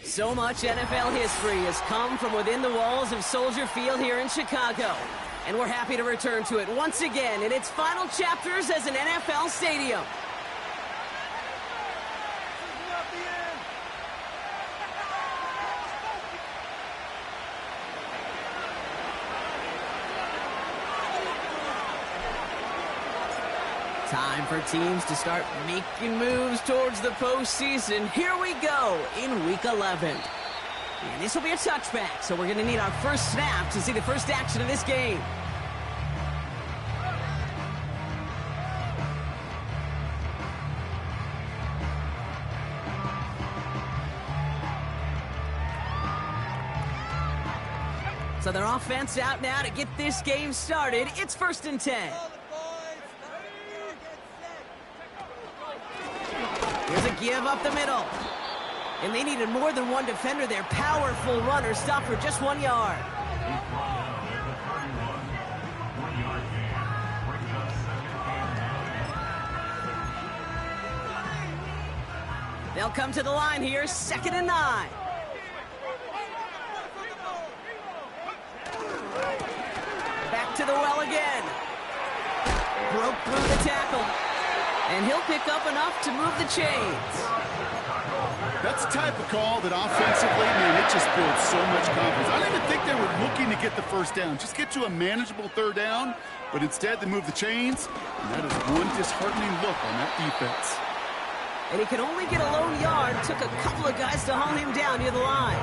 So much NFL history has come from within the walls of Soldier Field here in Chicago. And we're happy to return to it once again in its final chapters as an NFL stadium. Time for teams to start making moves towards the postseason. Here we go in Week 11. And this will be a touchback, so we're going to need our first snap to see the first action of this game. So their offense out now to get this game started. It's 1st and 10. Here's a give up the middle. And they needed more than one defender. Their powerful runner stopped for just 1 yard. They'll come to the line here, 2nd and 9. Back to the well again. Broke through the tackle. And he'll pick up enough to move the chains. That's the type of call that offensively, man, it just builds so much confidence. I don't even think they were looking to get the first down. Just get to a manageable 3rd down, but instead they move the chains, and that is one disheartening look on that defense. And he could only get a lone yard. Took a couple of guys to haul him down near the line.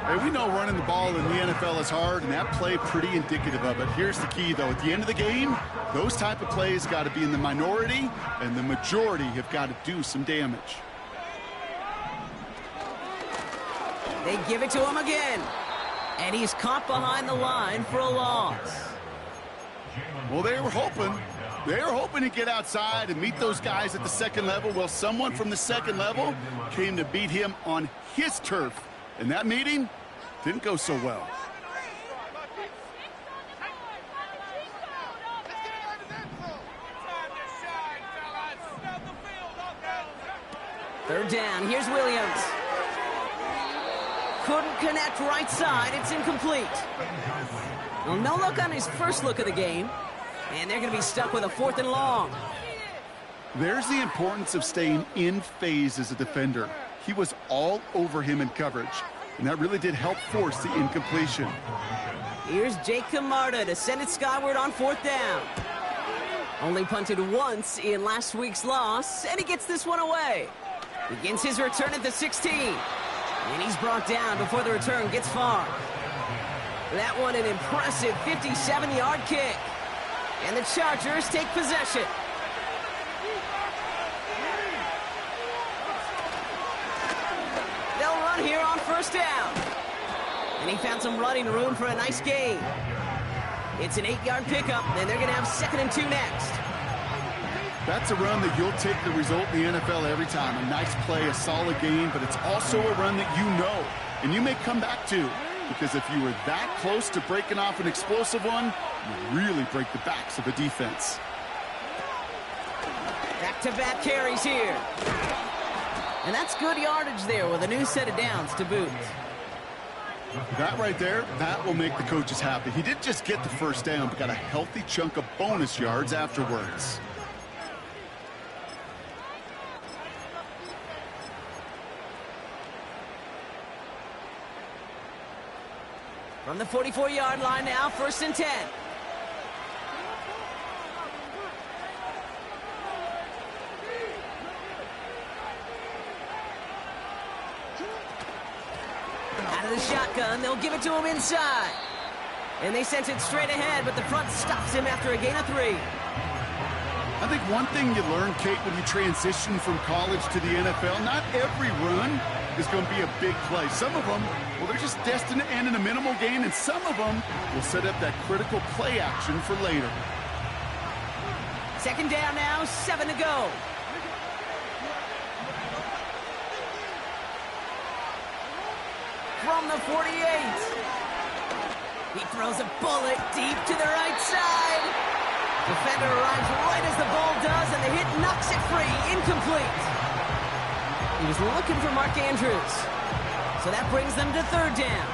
Hey, we know running the ball in the NFL is hard, and that play pretty indicative of it. Here's the key, though. At the end of the game, those type of plays got to be in the minority, and the majority have got to do some damage. They give it to him again. And he's caught behind the line for a loss. Well, they were hoping to get outside and meet those guys at the 2nd level. Well, someone from the 2nd level came to beat him on his turf. And that meeting didn't go so well. Third down. Here's Williams. Couldn't connect right side. It's incomplete. Well, no look on his first look of the game. And they're going to be stuck with a 4th and long. There's the importance of staying in phase as a defender. He was all over him in coverage, and that really did help force the incompletion. Here's Jake Camarda to send it skyward on 4th down. Only punted once in last week's loss, and he gets this one away. Begins his return at the 16. And he's brought down before the return gets far. That one an impressive 57-yard kick. And the Chargers take possession. They'll run here on 1st down. And he found some running room for a nice gain. It's an 8-yard pickup, and they're going to have 2nd and 2 next. That's a run that you'll take the result in the NFL every time. A nice play, a solid game, but it's also a run that you know, and you may come back to. Because if you were that close to breaking off an explosive one, you really break the backs of a defense. Back-to-back carries here. And that's good yardage there with a new set of downs to boot. That right there, that will make the coaches happy. He didn't just get the 1st down, but got a healthy chunk of bonus yards afterwards. From the 44-yard line now, 1st and 10. Out of the shotgun, they'll give it to him inside. And they sent it straight ahead, but the front stops him after a gain of 3. I think one thing you learn, Kate, when you transition from college to the NFL, not every run is going to be a big play. Some of them, well, they're just destined to end in a minimal gain, and some of them will set up that critical play action for later. 2nd down now, 7 to go. From the 48. He throws a bullet deep to the right side. Defender arrives right as the ball does, and the hit knocks it free. Incomplete. He was looking for Mark Andrews. So that brings them to third down.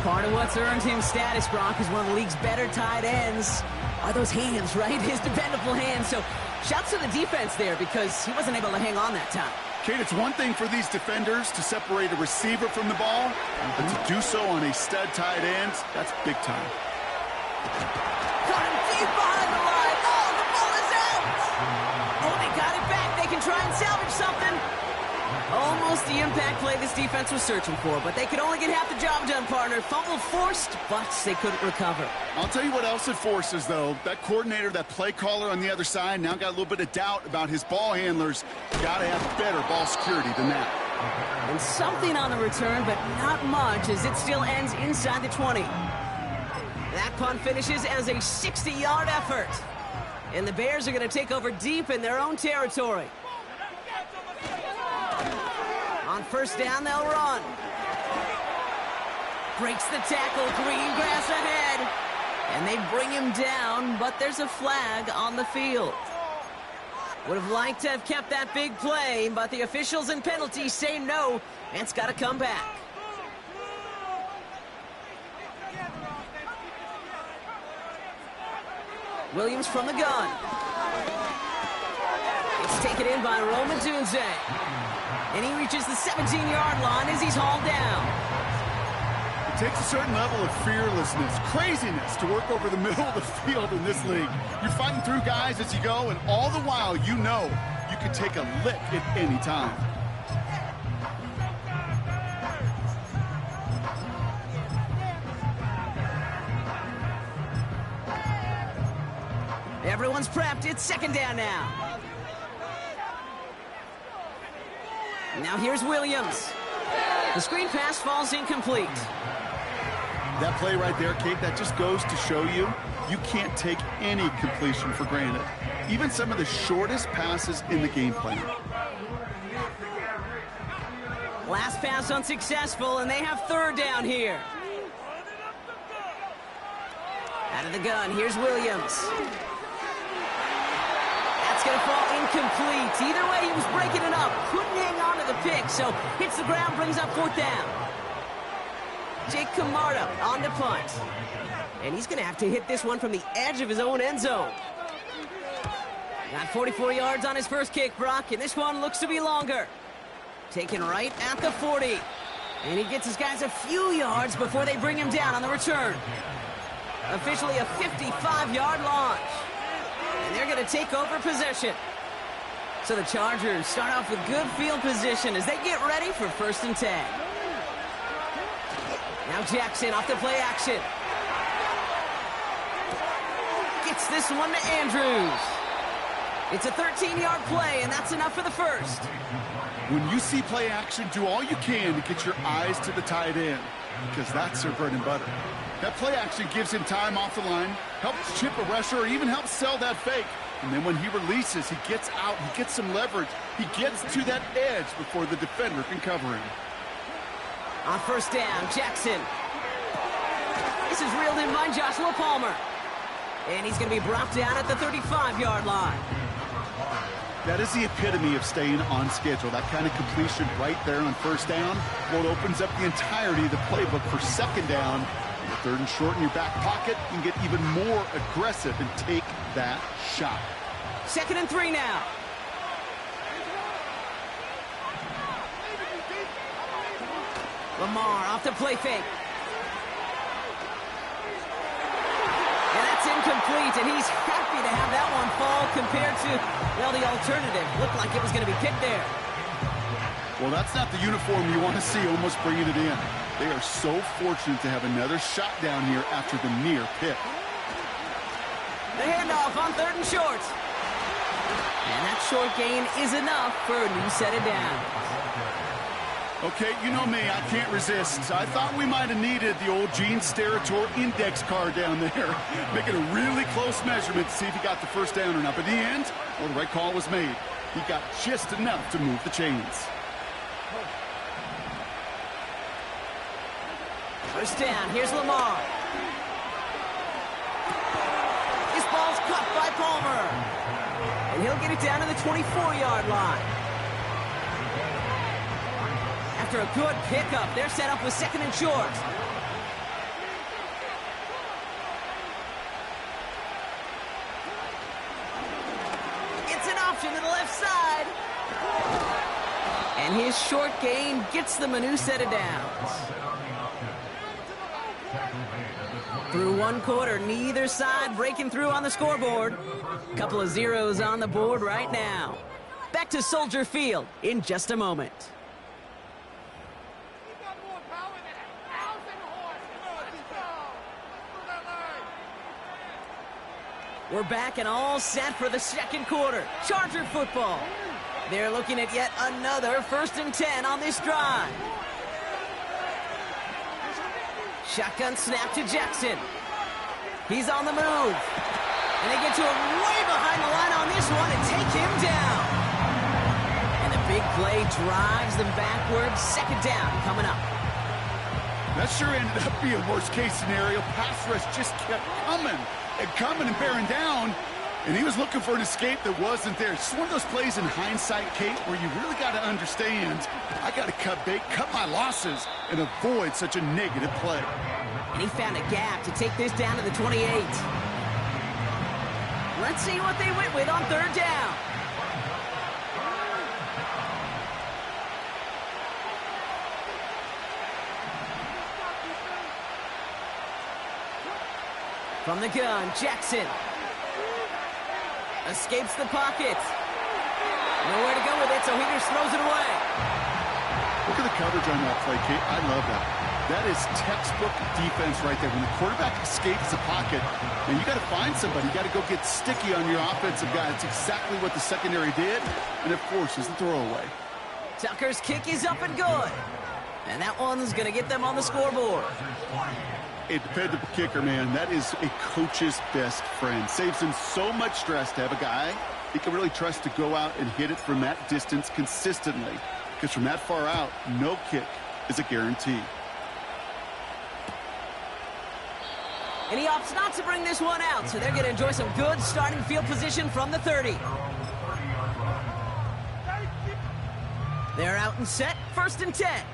Part of what's earned him status, Brock, is one of the league's better tight ends. Are those hands, right? His dependable hands. So shouts to the defense there because he wasn't able to hang on that time. Kate, it's one thing for these defenders to separate a receiver from the ball, but to do so on a stud tight end, that's big time. Got him deep behind the line. Oh, the ball is out. Oh, they got it back. They can try and salvage something. Almost the impact play this defense was searching for, but they could only get half the job done, partner. Fumble forced, but they couldn't recover. I'll tell you what else it forces, though. That coordinator, that play caller on the other side, now got a little bit of doubt about his ball handlers. Got to have better ball security than that. And something on the return, but not much, as it still ends inside the 20. That punt finishes as a 60-yard effort. And the Bears are going to take over deep in their own territory. On first down, they'll run. Breaks the tackle, green grass ahead. And they bring him down, but there's a flag on the field. Would have liked to have kept that big play, but the officials and penalties say no, and it's got to come back. Williams from the gun. It's taken in by Roma Dunze. And he reaches the 17-yard line as he's hauled down. It takes a certain level of fearlessness, craziness to work over the middle of the field in this league. You're fighting through guys as you go, and all the while you know you can take a lick at any time. Everyone's prepped. It's second down now. Now here's Williams. The screen pass falls incomplete. That play right there, Kate, that just goes to show you, you can't take any completion for granted. Even some of the shortest passes in the game plan. Last pass unsuccessful, and they have third down here. Out of the gun, here's Williams. That's going to fall incomplete. Either way, he was breaking it up. Couldn't hang on to the pick, so hits the ground, brings up fourth down. Jake Camarda on the punt. And he's going to have to hit this one from the edge of his own end zone. Got 44 yards on his first kick, Brock, and this one looks to be longer. Taken right at the 40. And he gets his guys a few yards before they bring him down on the return. Officially a 55-yard launch. And they're going to take over possession. So the Chargers start off with good field position as they get ready for 1st and 10. Now Jackson off the play action. Gets this one to Andrews. It's a 13-yard play, and that's enough for the first. When you see play action, do all you can to get your eyes to the tight end, because that's their bread and butter. That play action gives him time off the line, helps chip a rusher, or even helps sell that fake. And then when he releases, he gets out, he gets some leverage. He gets to that edge before the defender can cover him. On first down, Jackson. This is reeled in by Joshua Palmer. And he's going to be brought down at the 35-yard line. That is the epitome of staying on schedule. That kind of completion right there on first down. Well, it opens up the entirety of the playbook for second down. Third and short in your back pocket, you can get even more aggressive and take that shot. 2nd and 3 now. Lamar off the play fake. And that's incomplete, and he's happy to have that one fall compared to, well, the alternative. Looked like it was going to be picked there. Well, that's not the uniform you want to see almost bringing it in. They are so fortunate to have another shot down here after the near pick. The handoff on 3rd and short. And that short gain is enough for a new set of downs. Okay, you know me, I can't resist. I thought we might have needed the old Gene Steratore index card down there. Making a really close measurement to see if he got the first down or not. But in the end, well, the right call was made. He got just enough to move the chains. First down, here's Lamar. This ball's caught by Palmer. And he'll get it down to the 24-yard line. After a good pickup, they're set up with second and short. It's an option to the left side. And his short gain gets them a new set of downs. Through one quarter, neither side breaking through on the scoreboard. Couple of zeros on the board right now. Back to Soldier Field in just a moment. We're back and all set for the second quarter. Charger football. They're looking at yet another 1st and 10 on this drive. Shotgun snap to Jackson. He's on the move. And they get to him way behind the line on this one and take him down. And the big play drives them backwards. Second down coming up. That sure ended up being worst-case scenario. Pass rush just kept coming and bearing down. And he was looking for an escape that wasn't there. It's just one of those plays in hindsight, Kate, where you really got to understand, I got to cut bait, cut my losses, and avoid such a negative play. And he found a gap to take this down to the 28. Let's see what they went with on 3rd down. From the gun, Jackson. Escapes the pocket. Nowhere to go with it, so he just throws it away. Look at the coverage on that play, Kate. I love that. That is textbook defense right there. When the quarterback escapes the pocket, and you got to find somebody. You got to go get sticky on your offensive guy. It's exactly what the secondary did, and it forces the throwaway. Tucker's kick is up and good. And that one's going to get them on the scoreboard. A dependable kicker, man. That is a coach's best friend. Saves him so much stress to have a guy he can really trust to go out and hit it from that distance consistently. Because from that far out, no kick is a guarantee. And he opts not to bring this one out, so they're going to enjoy some good starting field position from the 30. They're out and set, 1st and 10.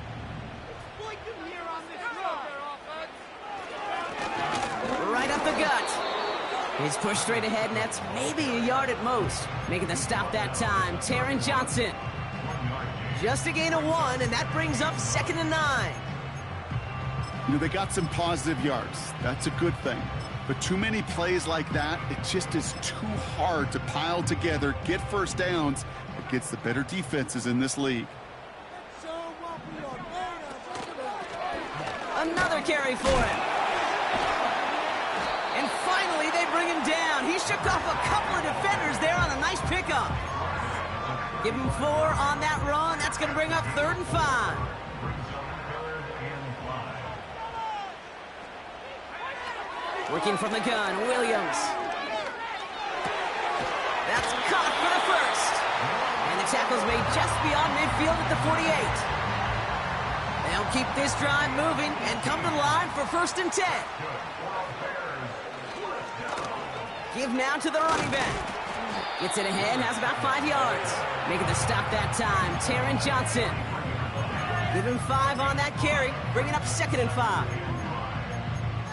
Right up the gut. He's pushed straight ahead, and that's maybe a yard at most. Making the stop that time, Taron Johnson. Just a gain of 1, and that brings up 2nd and 9. You know, they got some positive yards. That's a good thing. But too many plays like that, it just is too hard to pile together, get first downs against the better defenses in this league. Another carry for him. And finally, they bring him down. He shook off a couple of defenders there on a nice pickup. Give him 4 on that run. That's going to bring up 3rd and 5. Working from the gun, Williams. That's caught for the first. And the tackle's made just beyond midfield at the 48. They'll keep this drive moving and come to the line for 1st and 10. Give now to the running back. Gets it ahead, has about 5 yards. Making the stop that time, Taron Johnson. Give him 5 on that carry, bringing up 2nd and 5.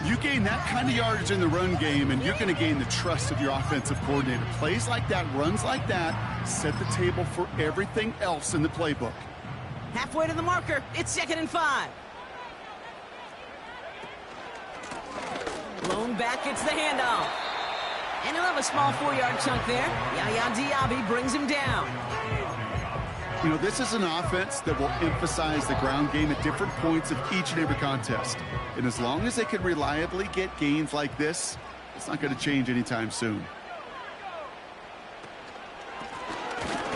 You gain that kind of yardage in the run game, and you're going to gain the trust of your offensive coordinator. Plays like that, runs like that, set the table for everything else in the playbook. Halfway to the marker, it's 2nd and 5. Blown back, it's the handoff. And he'll have a small 4-yard chunk there. Yaya Diaby brings him down. You know, this is an offense that will emphasize the ground game at different points of each and every contest. And as long as they can reliably get gains like this, it's not going to change anytime soon.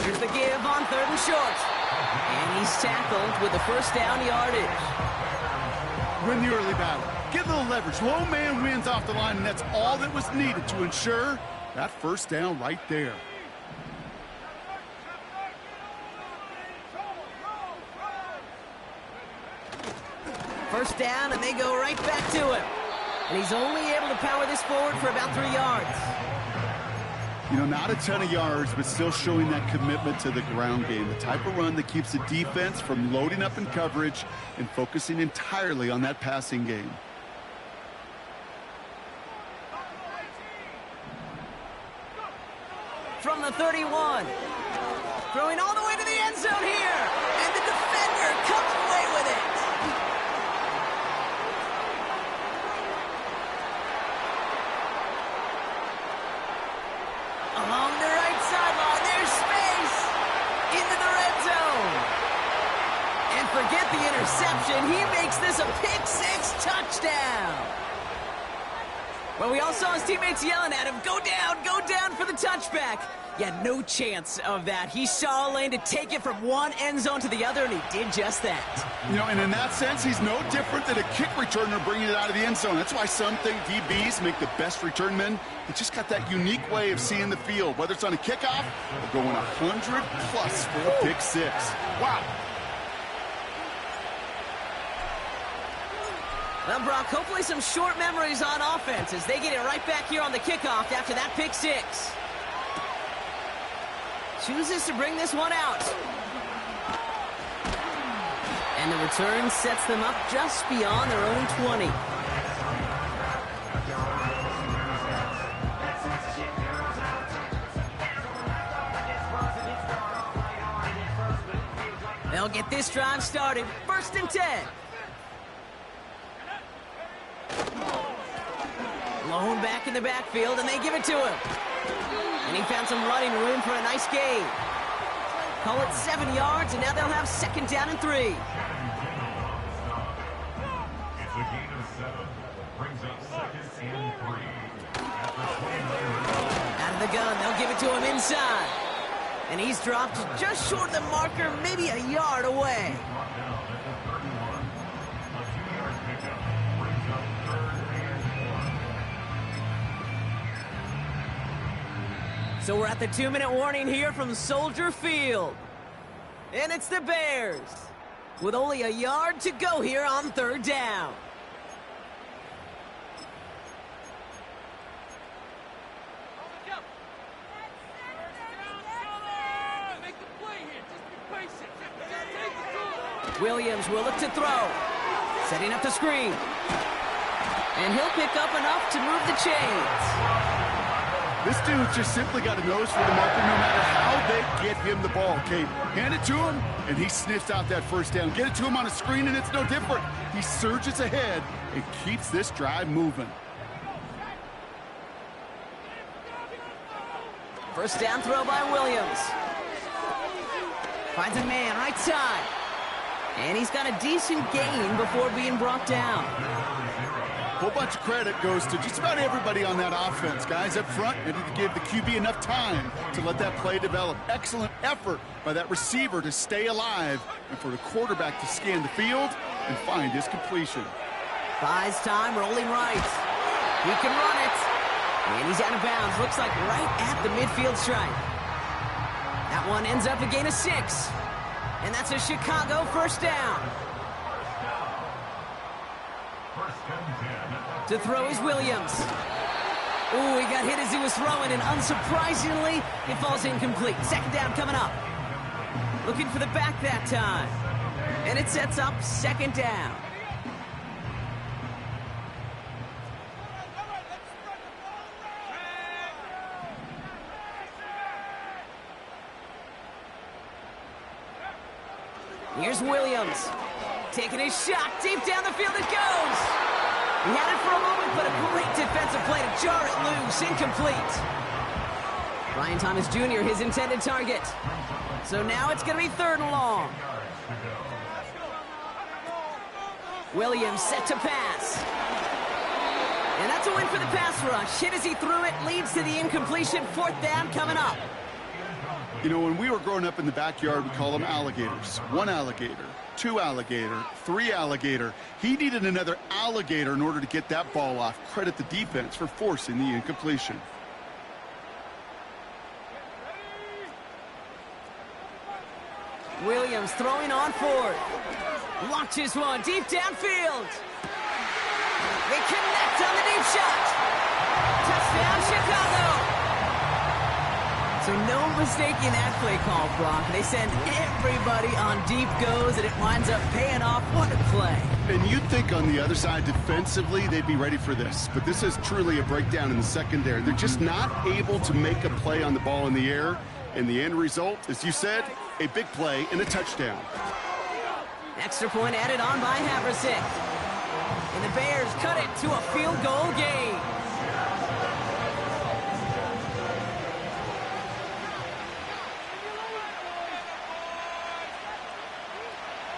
Here's the give on 3rd and short. And he's tackled with the 1st down yardage. Win the early battle. Get a little leverage. Low man wins off the line, and that's all that was needed to ensure that 1st down right there. First down, and they go right back to him. And he's only able to power this forward for about 3 yards. You know, not a ton of yards, but still showing that commitment to the ground game. The type of run that keeps the defense from loading up in coverage and focusing entirely on that passing game. From the 31. Throwing all the way to the end zone here. And the defender comes away with it. Along the right sideline, there's space. Into the red zone. And forget the interception. He makes this a pick-6 touchdown. Well, we all saw his teammates yelling at him, go down for the touchback. Yeah, no chance of that. He saw a lane to take it from one end zone to the other, and he did just that. You know, and in that sense, he's no different than a kick returner bringing it out of the end zone. That's why some think DBs make the best return men. They just got that unique way of seeing the field, whether it's on a kickoff or going 100-plus for a pick-6. Wow. Well, Brock, hopefully some short memories on offense as they get it right back here on the kickoff after that pick-6. Chooses to bring this one out. And the return sets them up just beyond their own 20. They'll get this drive started. 1st and 10. Lone back in the backfield, and they give it to him. And he found some running room for a nice gain. Call it 7 yards, and now they'll have 2nd down and 3. It's a gain of 7. Brings up 2nd and 3. Out of the gun, they'll give it to him inside. And he's dropped just short of the marker, maybe a yard away. So we're at the 2-minute warning here from Soldier Field. And it's the Bears with only a yard to go here on 3rd down. Williams will look to throw. Setting up the screen. And he'll pick up enough to move the chains. This dude's just simply got a nose for the marker no matter how they get him the ball. Okay, hand it to him, and he sniffs out that 1st down. Get it to him on a screen, and it's no different. He surges ahead and keeps this drive moving. 1st down throw by Williams. Finds a man right side. And he's got a decent gain before being brought down. A whole bunch of credit goes to just about everybody on that offense. Guys up front needed to give the QB enough time to let that play develop. Excellent effort by that receiver to stay alive and for the quarterback to scan the field and find his completion. Buys time, rolling right. He can run it. And he's out of bounds. Looks like right at the midfield stripe. That one ends up a gain of 6. And that's a Chicago 1st down. To throw is Williams. Ooh, he got hit as he was throwing, and unsurprisingly, it falls incomplete. 2nd down coming up. Looking for the back that time. And it sets up 2nd down. Here's Williams. Taking his shot. Deep down the field it goes. He had it for a moment, but a great defensive play to jar it loose. Incomplete. Brian Thomas Jr., his intended target. So now it's going to be 3rd and long. Williams set to pass. And that's a win for the pass rush. Hit as he threw it, leads to the incompletion. 4th down coming up. You know, when we were growing up in the backyard, we call them alligators. 1 alligator, 2 alligator, 3 alligator. He needed another alligator in order to get that ball off. Credit the defense for forcing the incompletion. Williams throwing on 4th. Launches one deep downfield. They connect on the deep shot. Touchdown, Chicago. So no mistaking that play call, Brock. They send everybody on deep goes, and it winds up paying off. What a play. And you'd think on the other side, defensively, they'd be ready for this. But this is truly a breakdown in the secondary. They're just not able to make a play on the ball in the air. And the end result, as you said, a big play and a touchdown. Extra point added on by Haversick. And the Bears cut it to a field goal game.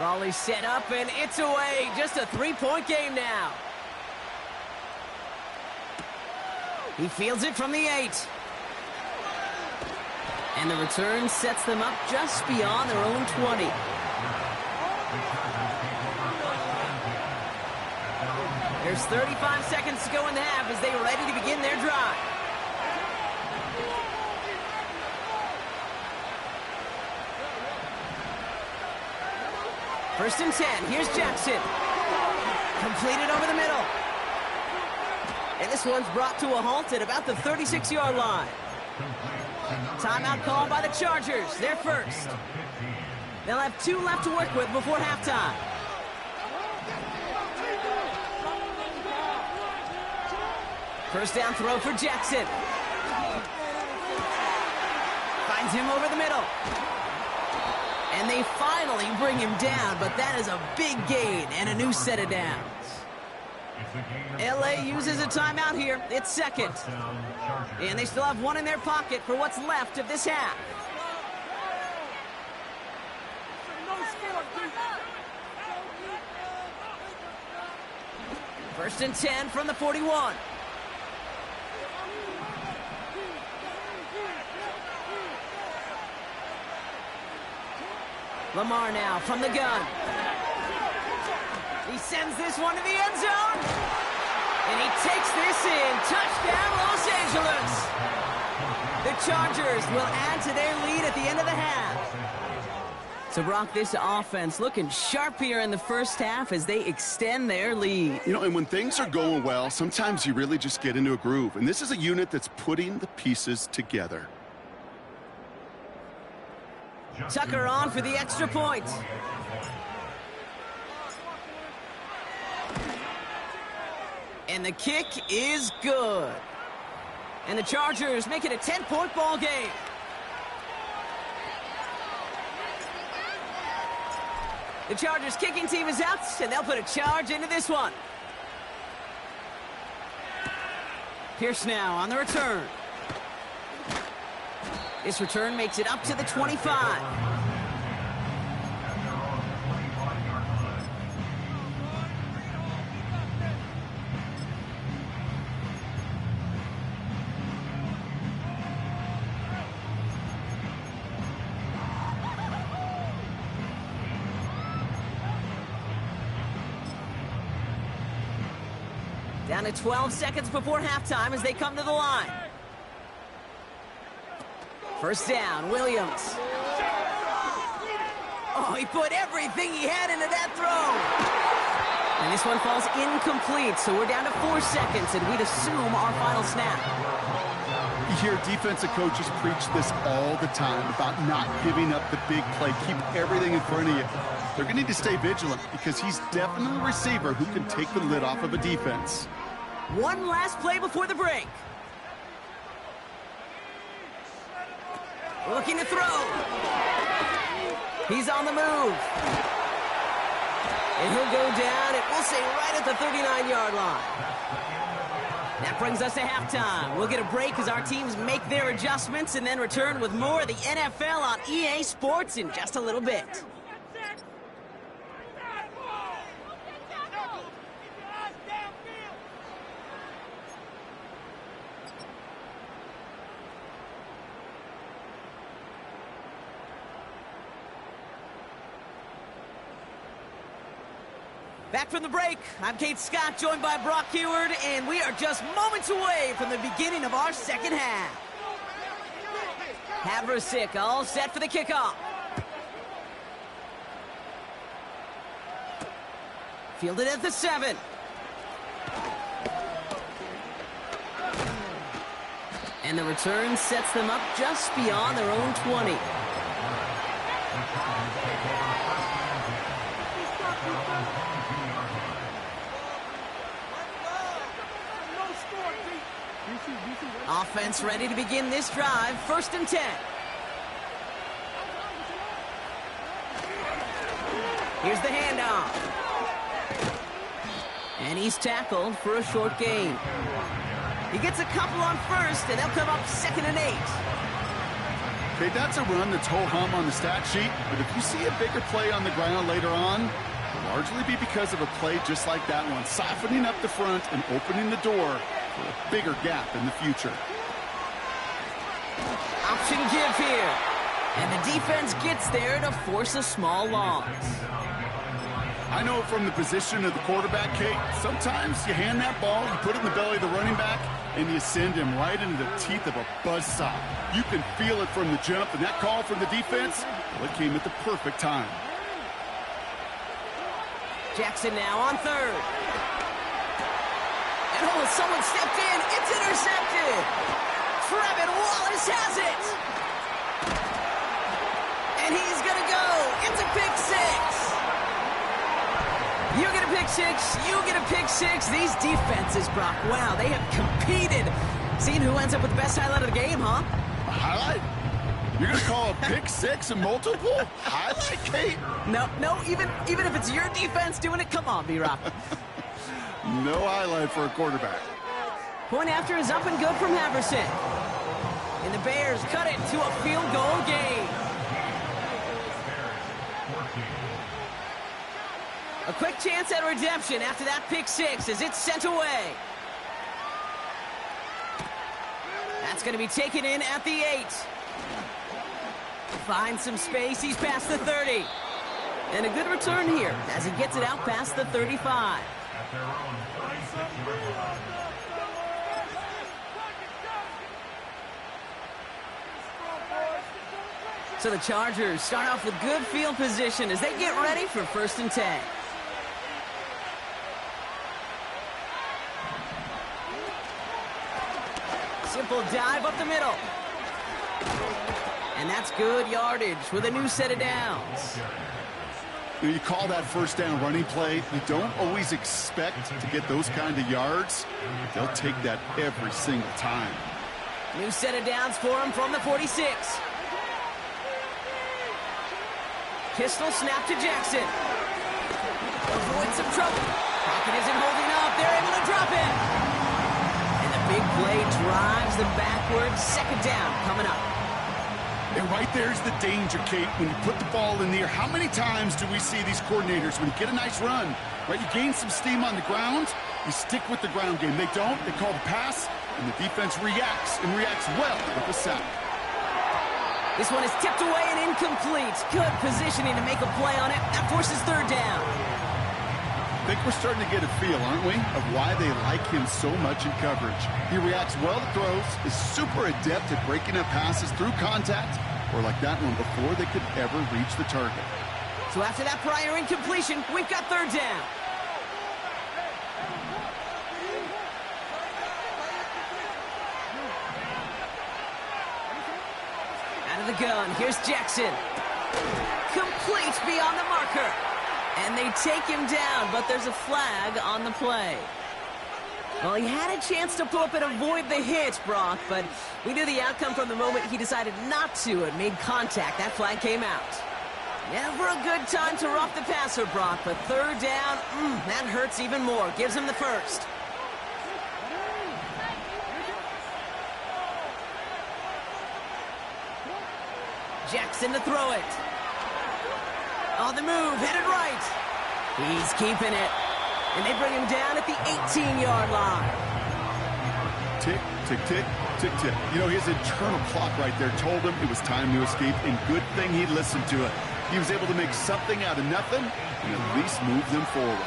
Raleigh set up, and it's away. Just a three-point game now. He fields it from the 8. And the return sets them up just beyond their own 20. There's 35 seconds to go in the half as they are ready to begin their drive. First and 10. Here's Jackson. Completed over the middle. And this one's brought to a halt at about the 36-yard line. Timeout called by the Chargers. They're first. They'll have 2 left to work with before halftime. First down throw for Jackson. Finds him over the middle. And they finally bring him down, but that is a big gain and a new set of downs. LA uses a timeout here. It's second. And they still have one in their pocket for what's left of this half. First and 10 from the 41. Lamar now from the gun. He sends this one to the end zone. And he takes this in. Touchdown, Los Angeles. The Chargers will add to their lead at the end of the half. So, Brock, this offense looking sharp here in the first half as they extend their lead. You know, and when things are going well, sometimes you really just get into a groove. And this is a unit that's putting the pieces together. Tucker on for the extra point. And the kick is good. And the Chargers make it a 10-point ball game. The Chargers kicking team is out, and they'll put a charge into this one. Pierce now on the return. This return makes it up to the 25. Down to 12 seconds before halftime as they come to the line. First down, Williams. Oh, he put everything he had into that throw. And this one falls incomplete, so we're down to 4 seconds, and we'd assume our final snap. You hear defensive coaches preach this all the time about not giving up the big play. Keep everything in front of you. They're going to need to stay vigilant because he's definitely a receiver who can take the lid off of a defense. One last play before the break. Looking to throw. He's on the move. And he'll go down, and we'll say right at the 39-yard line. That brings us to halftime. We'll get a break as our teams make their adjustments and then return with more of the NFL on EA Sports in just a little bit. Back from the break, I'm Kate Scott, joined by Brock Heward, and we are just moments away from the beginning of our second half. Haversick all set for the kickoff. Fielded at the 7. And the return sets them up just beyond their own 20. Offense ready to begin this drive. 1st and 10. Here's the handoff. And he's tackled for a short gain. He gets a couple on 1st, and they'll come up 2nd and 8. Okay, that's a run that's ho-hum on the stat sheet, but if you see a bigger play on the ground later on, it'll largely be because of a play just like that one, softening up the front and opening the door for a bigger gap in the future. Option give here. And the defense gets there to force a small loss. I know from the position of the quarterback, Kate, sometimes you hand that ball, you put it in the belly of the running back, and you send him right into the teeth of a buzzsaw. You can feel it from the jump, and that call from the defense, well, it came at the perfect time. Jackson now on 3rd. And oh, someone stepped in. It's intercepted. Trevin Wallace has it. And he's going to go. It's a pick 6. You get a pick 6. You get a pick 6. These defenses, Brock, wow, they have competed. Seeing who ends up with the best highlight of the game, huh? A highlight? You're going to call a pick 6 a multiple highlight, Kate? No, even if it's your defense doing it, come on, B-Rock. No highlight for a quarterback. Point after is up and good from Haverson. And the Bears cut it to a field goal game. A quick chance at redemption after that pick 6 as it's sent away. That's going to be taken in at the 8. Finds some space. He's past the 30. And a good return here as he gets it out past the 35. So the Chargers start off with good field position as they get ready for 1st and 10. Simple dive up the middle. And that's good yardage with a new set of downs. You call that 1st down running play. You don't always expect to get those kind of yards. They'll take that every single time. New set of downs for him from the 46. Pistol snap to Jackson. Avoid some trouble. Pocket isn't holding up. They're able to drop it. And the big play drives them backwards. 2nd down coming up. And right there's the danger, Kate, when you put the ball in the air. How many times do we see these coordinators, when you get a nice run, right, you gain some steam on the ground, you stick with the ground game. They don't. They call the pass, and the defense reacts, and reacts well with the sack. This one is tipped away and incomplete. Good positioning to make a play on it. That forces 3rd down. I think we're starting to get a feel, aren't we, of why they like him so much in coverage. He reacts well to throws, is super adept at breaking up passes through contact, or like that one before they could ever reach the target. So after that prior incompletion, we've got 3rd down. Out of the gun, here's Jackson. Complete beyond the marker. And they take him down, but there's a flag on the play. Well, he had a chance to pull up and avoid the hit, Brock, but we knew the outcome from the moment he decided not to and made contact. That flag came out. Never a good time to rough the passer, Brock, but 3rd down, that hurts even more. Gives him the 1st. Jackson to throw it. On the move, headed right. He's keeping it. And they bring him down at the 18-yard line. Tick, tick, tick, tick, tick. You know, his internal clock right there told him it was time to escape, and good thing he listened to it. He was able to make something out of nothing and at least move them forward.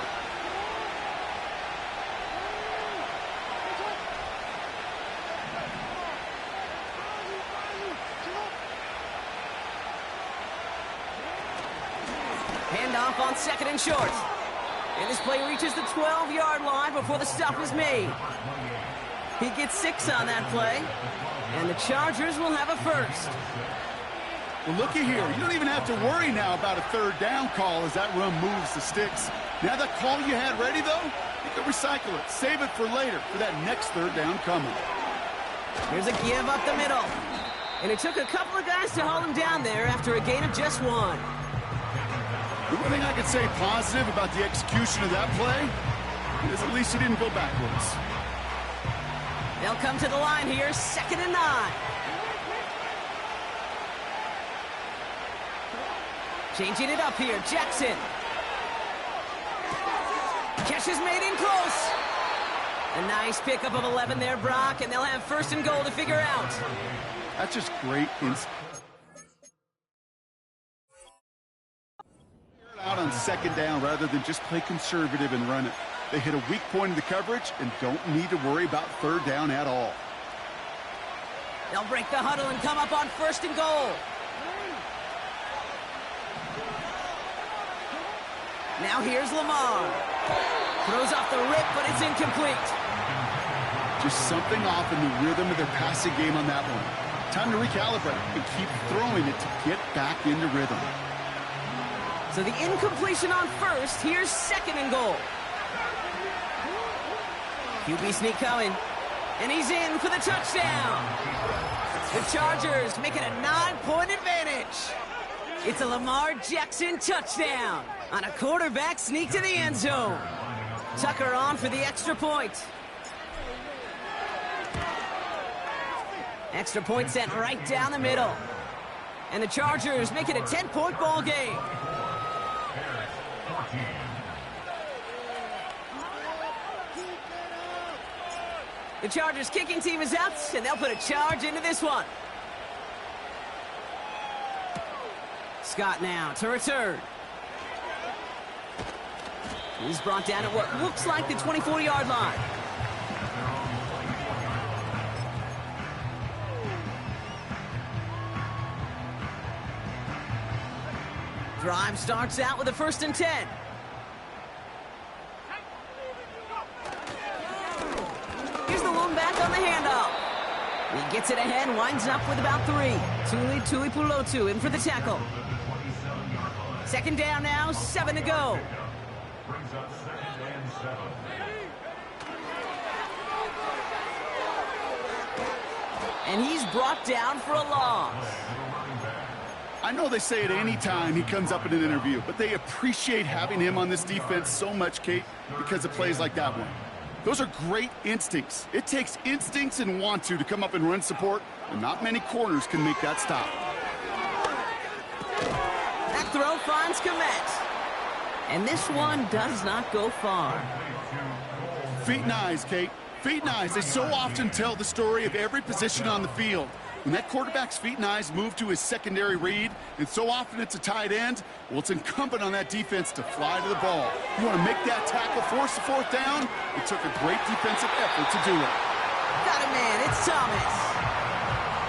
Handoff on 2nd and short. And this play reaches the 12-yard line before the stop is made. He gets 6 on that play. And the Chargers will have a first. Well, looky here. You don't even have to worry now about a third down call as that run moves the sticks. Now that call you had ready, though, you can recycle it. Save it for later for that next third down coming. Here's a give up the middle. And it took a couple of guys to hold him down there after a gain of just one. The one thing I could say positive about the execution of that play is at least he didn't go backwards. They'll come to the line here, 2nd and 9. Changing it up here, Jackson. Catch is made in close. A nice pickup of 11 there, Brock, and they'll have 1st and goal to figure out. That's just great out on 2nd down rather than just play conservative and run it. They hit a weak point in the coverage and don't need to worry about 3rd down at all. They'll break the huddle and come up on 1st and goal. Now here's Lamar. Throws off the rip, but it's incomplete. Just something off in the rhythm of their passing game on that one. Time to recalibrate and keep throwing it to get back into rhythm. So the incompletion on 1st. Here's 2nd and goal. QB sneak coming. And he's in for the touchdown. The Chargers make it a 9-point advantage. It's a Lamar Jackson touchdown on a quarterback sneak to the end zone. Tucker on for the extra point. Extra point sent right down the middle. And the Chargers make it a 10-point ball game. The Chargers kicking team is out, and they'll put a charge into this one. Scott now to return. He's brought down at what looks like the 24-yard line. Drive starts out with a 1st and 10. Here's the one back on the handoff. He gets it ahead, winds up with about 3. Tuli Pulotu in for the tackle. 2nd down now, 7 to go. Brings up 2nd and 7. And he's brought down for a loss. I know they say it any time he comes up in an interview, but they appreciate having him on this defense so much, Kate, because of plays like that one. Those are great instincts. It takes instincts and want to come up and run support, and not many corners can make that stop. That throw finds Komet. And this one does not go far. Feet and eyes, Kate. Feet and eyes. They so often tell the story of every position on the field. When that quarterback's feet and eyes move to his secondary read, and so often it's a tight end, well, it's incumbent on that defense to fly to the ball. You want to make that tackle, force the 4th down? It took a great defensive effort to do it. Got a man, it's Thomas.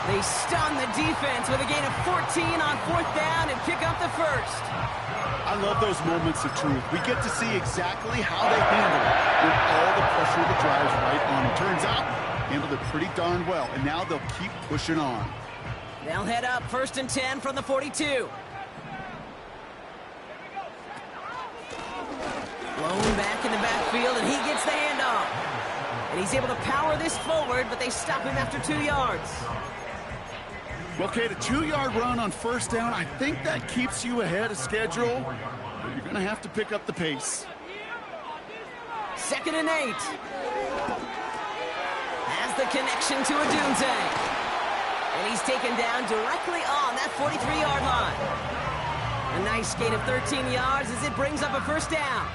They stun the defense with a gain of 14 on 4th down and pick up the 1st. I love those moments of truth. We get to see exactly how they handle it when all the pressure of the drive's right on them. Turns out, handled it pretty darn well, and now they'll keep pushing on. They'll head up 1st and 10 from the 42. Blown back in the backfield, and he gets the handoff. And he's able to power this forward, but they stop him after 2 yards. Well, Kate, a 2-yard run on 1st down, I think that keeps you ahead of schedule, but you're going to have to pick up the pace. 2nd and 8. Has the connection to Odunze. And he's taken down directly on that 43-yard line. A nice gain of 13 yards as it brings up a 1st down.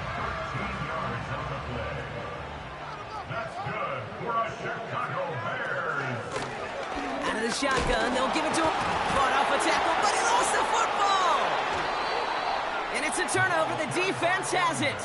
That's good for a Chicago Bears. Out of the shotgun, they'll give it to him. Fought off a tackle, but he lost the football. And it's a turnover. The defense has it.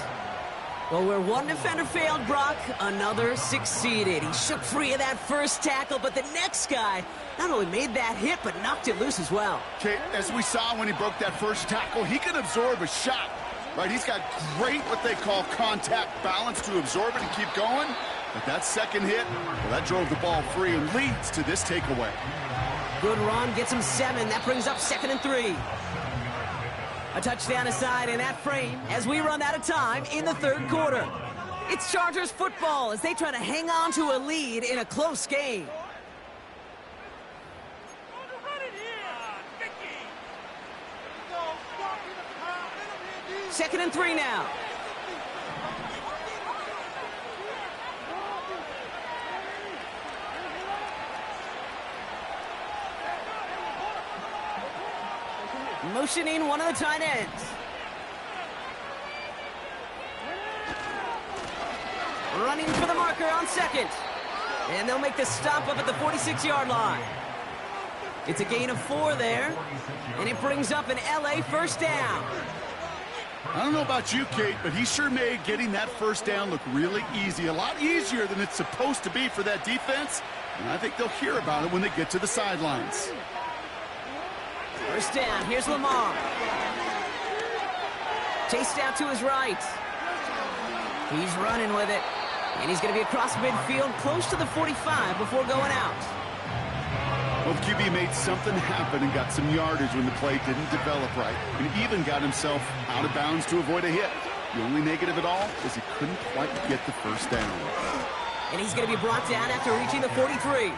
Well, where one defender failed, Brock, another succeeded. He shook free of that 1st tackle, but the next guy not only made that hit, but knocked it loose as well. Okay, as we saw when he broke that 1st tackle, he can absorb a shot, right? He's got great, what they call contact balance to absorb it and keep going. But that second hit, well, that drove the ball free and leads to this takeaway. Good run, gets him 7. That brings up 2nd and 3. A touchdown aside in that frame as we run out of time in the third quarter. It's Chargers football as they try to hang on to a lead in a close game. Second and 3 now. Motioning one of the tight ends. Running for the marker on 2nd. And they'll make the stop up at the 46-yard line. It's a gain of 4 there. And it brings up an LA first down. I don't know about you, Kate, but he sure made getting that first down look really easy. A lot easier than it's supposed to be for that defense. And I think they'll hear about it when they get to the sidelines. First down, here's Lamar. Chased out to his right. He's running with it. And he's going to be across midfield, close to the 45 before going out. Well, the QB made something happen and got some yardage when the play didn't develop right. And even got himself out of bounds to avoid a hit. The only negative at all is he couldn't quite get the first down. And he's going to be brought down after reaching the 43.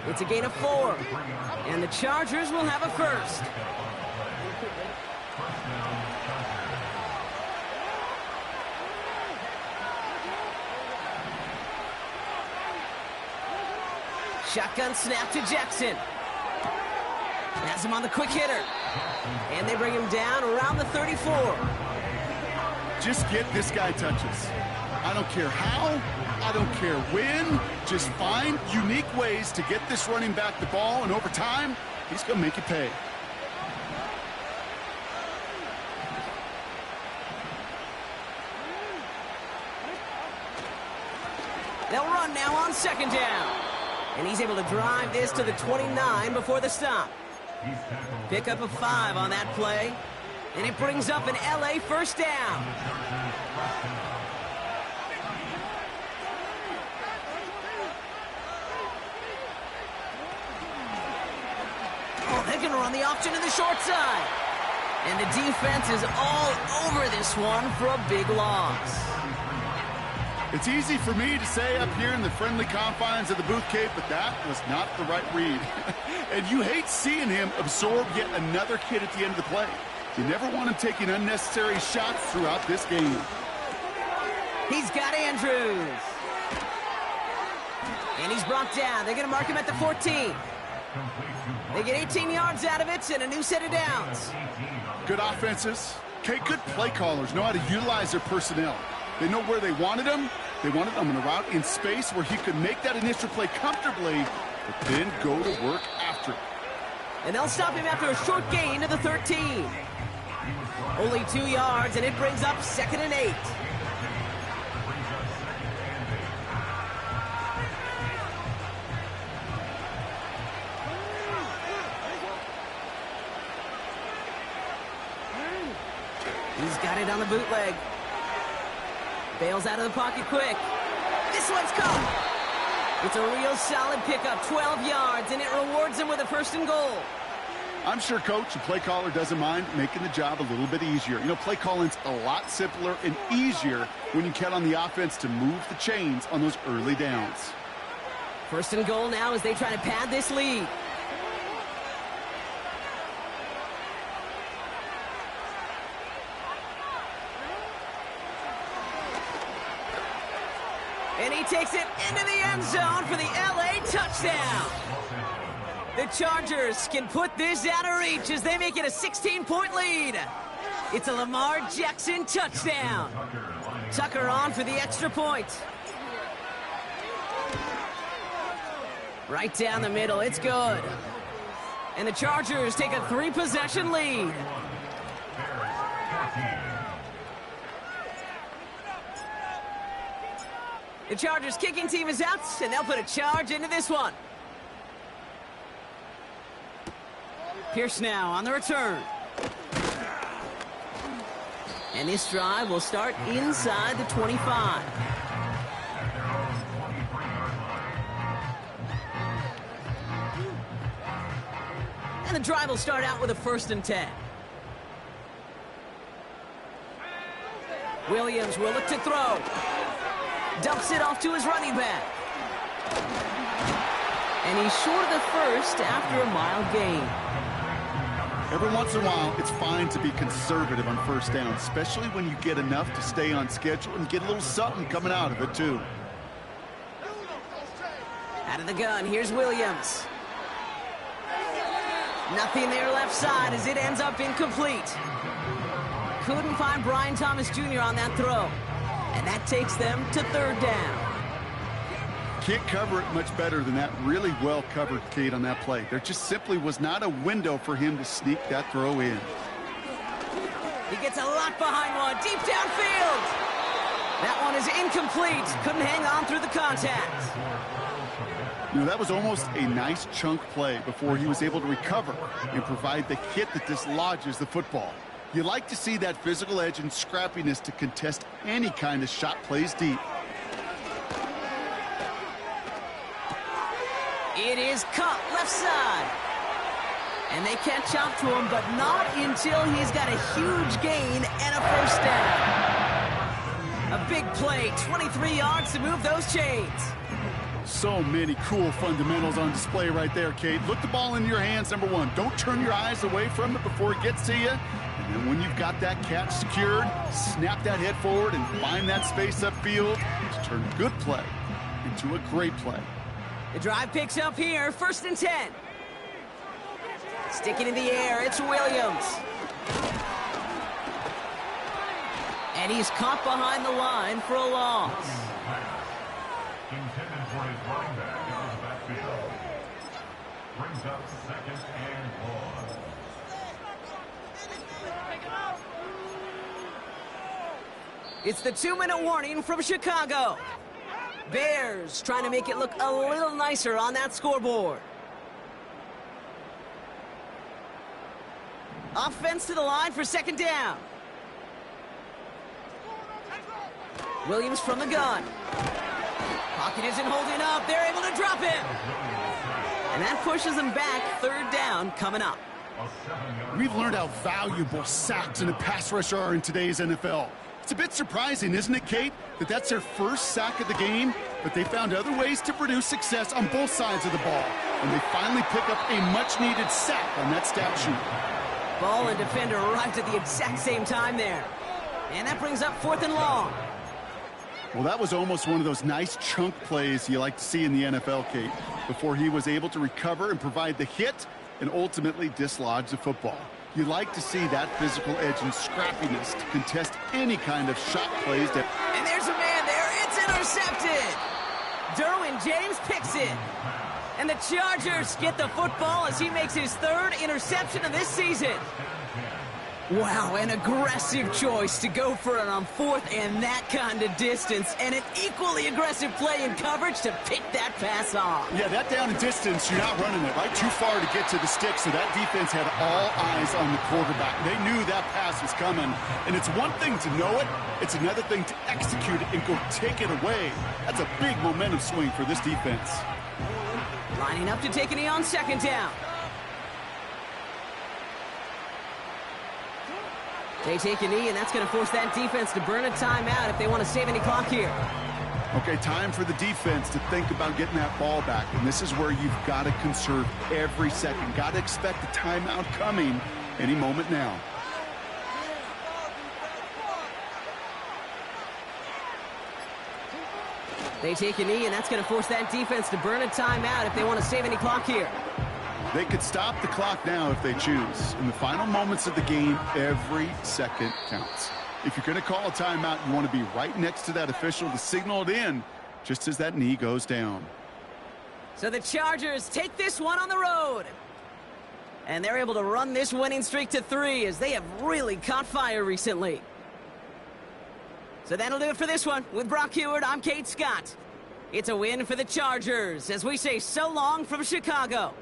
It's a gain of 4. And the Chargers will have a first. Shotgun snap to Jackson. Has him on the quick hitter. And they bring him down around the 34. Just get this guy touches. I don't care how, I don't care when. Just find unique ways to get this running back the ball, and over time, he's going to make you pay. They'll run now on 2nd down. And he's able to drive this to the 29 before the stop. Pick up a 5 on that play. And it brings up an LA first down. Oh, they're going to run the option to the short side. And the defense is all over this one for a big loss. It's easy for me to say up here in the friendly confines of the booth, Cape, but that was not the right read. And you hate seeing him absorb yet another kid at the end of the play. You never want him taking unnecessary shots throughout this game. He's got Andrews. And he's brought down. They're going to mark him at the 14. They get 18 yards out of it and a new set of downs. Good offenses. Okay, good play callers know how to utilize their personnel. They know where they wanted him. They wanted him in a route in space where he could make that initial play comfortably, but then go to work after it. And they'll stop him after a short gain to the 13. Only 2 yards, and it brings up 2nd and 8. He's got it on the bootleg. Bails out of the pocket quick. This one's caught. It's a real solid pickup, 12 yards, and it rewards him with a 1st and goal. I'm sure coach and play caller doesn't mind making the job a little bit easier. You know, play calling's a lot simpler and easier when you count on the offense to move the chains on those early downs. 1st and goal now as they try to pad this lead. And he takes it into the end zone for the LA touchdown. The Chargers can put this out of reach as they make it a 16-point lead. It's a Lamar Jackson touchdown. Tucker on for the extra point. Right down the middle, it's good. And the Chargers take a 3-possession lead. The Chargers kicking team is out, and they'll put a charge into this one. Pierce now on the return. And this drive will start inside the 25. And the drive will start out with a 1st and 10. Williams will look to throw. Dumps it off to his running back. And he's short of the first after a mild gain. Every once in a while, it's fine to be conservative on 1st down, especially when you get enough to stay on schedule and get a little something coming out of it, too. Out of the gun, here's Williams. Nothing there left side as it ends up incomplete. Couldn't find Brian Thomas Jr. on that throw. And that takes them to 3rd down. Can't cover it much better than that really well covered, Kate, on that play. There just simply was not a window for him to sneak that throw in. He gets a lot behind one, deep downfield. That one is incomplete. Couldn't hang on through the contact. You know, that was almost a nice chunk play before he was able to recover and provide the hit that dislodges the football. You like to see that physical edge and scrappiness to contest any kind of shot plays deep. It is caught left side. And they catch up to him, but not until he's got a huge gain and a 1st down. A big play, 23 yards to move those chains. So many cool fundamentals on display right there, Kate. Look the ball in your hands, number one. Don't turn your eyes away from it before it gets to you. And then when you've got that catch secured, snap that head forward and find that space upfield to turn a good play into a great play. The drive picks up here, 1st and 10. Sticking in the air, it's Williams. And he's caught behind the line for a loss. Intended for his running back out of the backfield. Brings up 2nd and 1. It's the 2-minute warning from Chicago. Bears trying to make it look a little nicer on that scoreboard. Offense to the line for 2nd down. Williams from the gun. Pocket isn't holding up. They're able to drop him. And that pushes them back. 3rd down coming up. We've learned how valuable sacks and a pass rush are in today's NFL. It's a bit surprising, isn't it, Kate, that that's their 1st sack of the game, but they found other ways to produce success on both sides of the ball, and they finally pick up a much-needed sack on that stat sheet. Ball and defender arrived at the exact same time there. And that brings up 4th and long. Well, that was almost one of those nice chunk plays you like to see in the NFL, Kate, before he was able to recover and provide the hit and ultimately dislodge the football. You like to see that physical edge and scrappiness to contest any kind of shot plays. And there's a man there. It's intercepted. Derwin James picks it. And the Chargers get the football as he makes his 3rd interception of this season. Wow, an aggressive choice to go for it on 4th and that kind of distance. And an equally aggressive play in coverage to pick that pass off. Yeah, that down and distance, you're not running it right too far to get to the stick, so that defense had all eyes on the quarterback. They knew that pass was coming. And it's one thing to know it, it's another thing to execute it and go take it away. That's a big momentum swing for this defense. Lining up to take a knee on 2nd down. They take a knee, and that's going to force that defense to burn a timeout if they want to save any clock here. Okay, time for the defense to think about getting that ball back. And this is where you've got to conserve every second. Got to expect a timeout coming any moment now. They take a knee, and that's going to force that defense to burn a timeout if they want to save any clock here. They could stop the clock now if they choose. In the final moments of the game, every second counts. If you're going to call a timeout, you want to be right next to that official to signal it in just as that knee goes down. So the Chargers take this one on the road. And they're able to run this winning streak to 3 as they have really caught fire recently. So that'll do it for this one. With Brock Heward, I'm Kate Scott. It's a win for the Chargers as we say so long from Chicago.